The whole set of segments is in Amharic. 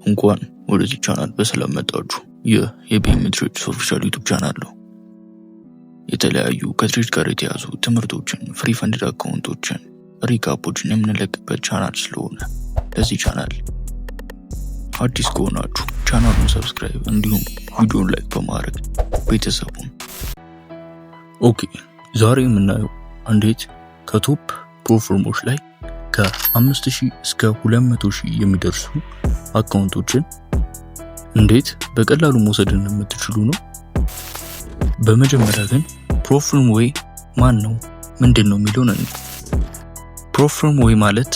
እንኳን ወደዚህ ቻናል በሰላም መጣችሁ። ይህ የቢኤም ትሬድስ ኦፊሻል ዩቲዩብ ቻናል ነው። የተለያዩ ከትሬድ ጋር የተያዙ ትምህርቶችን፣ ፍሪ ፈንድድ አካውንቶችን፣ ሪካፖችን የምንለቅበት ቻናል ስለሆነ ለዚህ ቻናል አዲስ ከሆናችሁ ቻናሉን ሰብስክራይብ እንዲሁም ቪዲዮን ላይክ በማድረግ ቤተሰቡን። ኦኬ፣ ዛሬ የምናየው እንዴት ከቶፕ ፕሮፎርሞች ላይ ከ5000 እስከ 200,000 የሚደርሱ አካውንቶችን እንዴት በቀላሉ መውሰድ እንደምትችሉ ነው። በመጀመሪያ ግን ፕሮፎርም ዌይ ማን ነው ምንድነው የሚለውን እንዴ። ፕሮፎርም ዌይ ማለት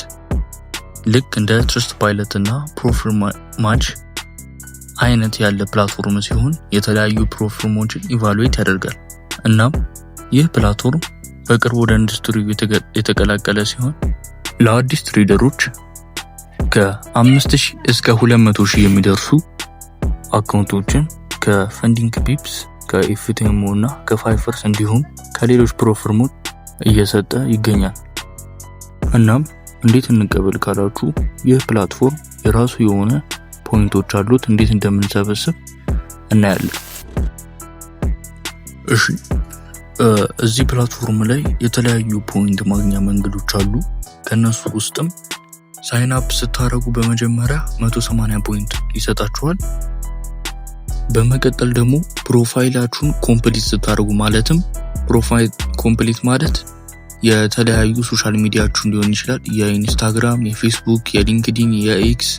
ልክ እንደ ትረስት ፓይለት እና ፕሮፎርም ማች አይነት ያለ ፕላትፎርም ሲሆን የተለያዩ ፕሮፎርሞችን ኢቫሉዌት ያደርጋል። እናም ይህ ፕላትፎርም በቅርቡ ወደ ኢንዱስትሪው የተቀላቀለ ሲሆን ለአዲስ ትሬደሮች ከ5000 እስከ 200,000 የሚደርሱ አካውንቶችን ከፈንዲንግ ፒፕስ፣ ከኢፍቲኤም እና ከፋይፈርስ እንዲሁም ከሌሎች ፕሮፎርሞች እየሰጠ ይገኛል። እናም እንዴት እንቀበል ካላችሁ ይህ ፕላትፎርም የራሱ የሆነ ፖይንቶች አሉት። እንዴት እንደምንሰበስብ እናያለን። እሺ፣ እዚህ ፕላትፎርም ላይ የተለያዩ ፖይንት ማግኛ መንገዶች አሉ። ከነሱ ውስጥም ሳይን አፕ ስታደርጉ በመጀመሪያ 180 ፖይንት ይሰጣችኋል። በመቀጠል ደግሞ ፕሮፋይላችሁን ኮምፕሊት ስታደርጉ፣ ማለትም ፕሮፋይል ኮምፕሊት ማለት የተለያዩ ሶሻል ሚዲያችሁን ሊሆን ይችላል፣ የኢንስታግራም፣ የፌስቡክ፣ የሊንክዲን፣ የኤክስ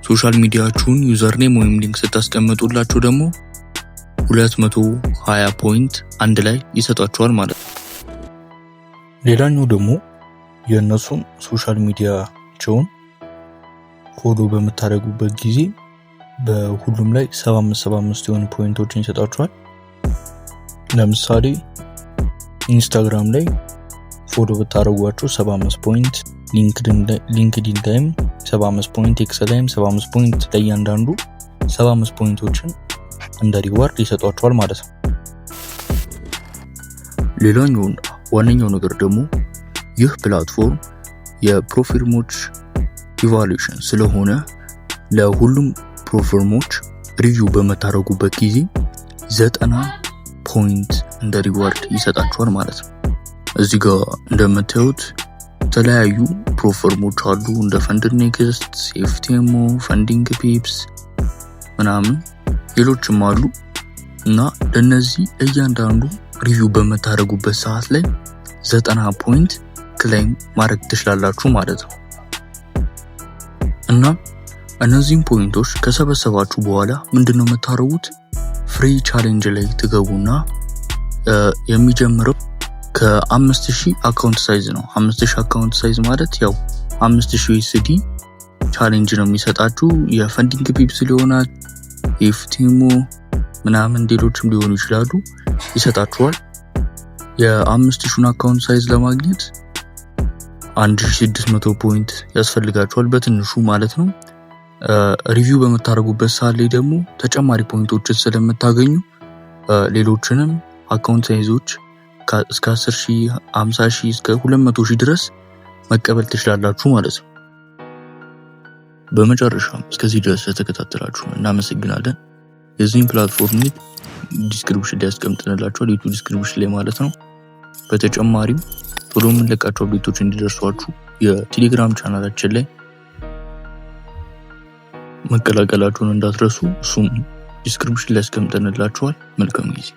ሶሻል ሚዲያችሁን ዩዘርኔም ወይም ሊንክ ስታስቀምጡላችሁ ደግሞ 220 ፖይንት አንድ ላይ ይሰጣችኋል ማለት ነው። ሌላኛው ደግሞ የእነሱን ሶሻል ሚዲያቸውን ፎሎ በምታደርጉበት ጊዜ በሁሉም ላይ 75 የሆኑ ፖይንቶችን ይሰጣችኋል። ለምሳሌ ኢንስታግራም ላይ ፎሎ ብታደርጓቸው 75 ፖይንት፣ ሊንክዲን ላይም 75 ፖይንት፣ ኤክስ ላይም 75 ፖይንት፣ ለእያንዳንዱ 75 ፖይንቶችን እንደ ሪዋርድ ይሰጧችኋል ማለት ነው። ሌላኛውና ዋነኛው ነገር ደግሞ ይህ ፕላትፎርም የፕሮፎርሞች ኢቫሉዌሽን ስለሆነ ለሁሉም ፕሮፎርሞች ሪቪው በመታረጉበት ጊዜ 90 ፖይንት እንደ ሪዋርድ ይሰጣችኋል ማለት ነው። እዚህ ጋር እንደምታዩት የተለያዩ ፕሮፎርሞች አሉ፣ እንደ ፈንድድ ኔክስት፣ ኢፍቲኤም፣ ፈንዲንግ ፒፕስ ምናምን ሌሎችም አሉ እና ለነዚህ እያንዳንዱ ሪቪው በመታረጉበት ሰዓት ላይ 90 ፖይንት ክሌም ማድረግ ትችላላችሁ ማለት ነው። እና እነዚህን ፖይንቶች ከሰበሰባችሁ በኋላ ምንድነው የምታደርጉት? ፍሪ ቻሌንጅ ላይ ትገቡና የሚጀምረው ከ5000 አካውንት ሳይዝ ነው። 5000 አካውንት ሳይዝ ማለት ያው 5000 USD ቻሌንጅ ነው የሚሰጣችሁ። የፈንዲንግ ፒፕስ ሊሆናል፣ ኢፍቲኤም ምናምን ሌሎችም ሊሆኑ ይችላሉ ይሰጣችኋል። የ5000 አካውንት ሳይዝ ለማግኘት 1600 ፖይንት ያስፈልጋችኋል በትንሹ ማለት ነው። ሪቪው በመታረጉበት ሰዓት ላይ ደግሞ ተጨማሪ ፖይንቶችን ስለምታገኙ ሌሎችንም አካውንት ሳይዞች እስከ 10,000፣ 50,000 እስከ 200,000 ድረስ መቀበል ትችላላችሁ ማለት ነው። በመጨረሻም እስከዚህ ድረስ ስለተከታተላችሁ እናመሰግናለን። የዚህን ፕላትፎርም ዲስክሪፕሽን ላይ ያስቀምጥንላችኋል፣ ዩቲዩብ ዲስክሪፕሽን ላይ ማለት ነው። በተጨማሪም ቶሎ የምንለቃቸው አፕዴቶች እንዲደርሷችሁ የቴሌግራም ቻናላችን ላይ መቀላቀላችሁን እንዳትረሱ። እሱም ዲስክሪፕሽን ላይ ያስቀምጥንላችኋል። መልካም ጊዜ።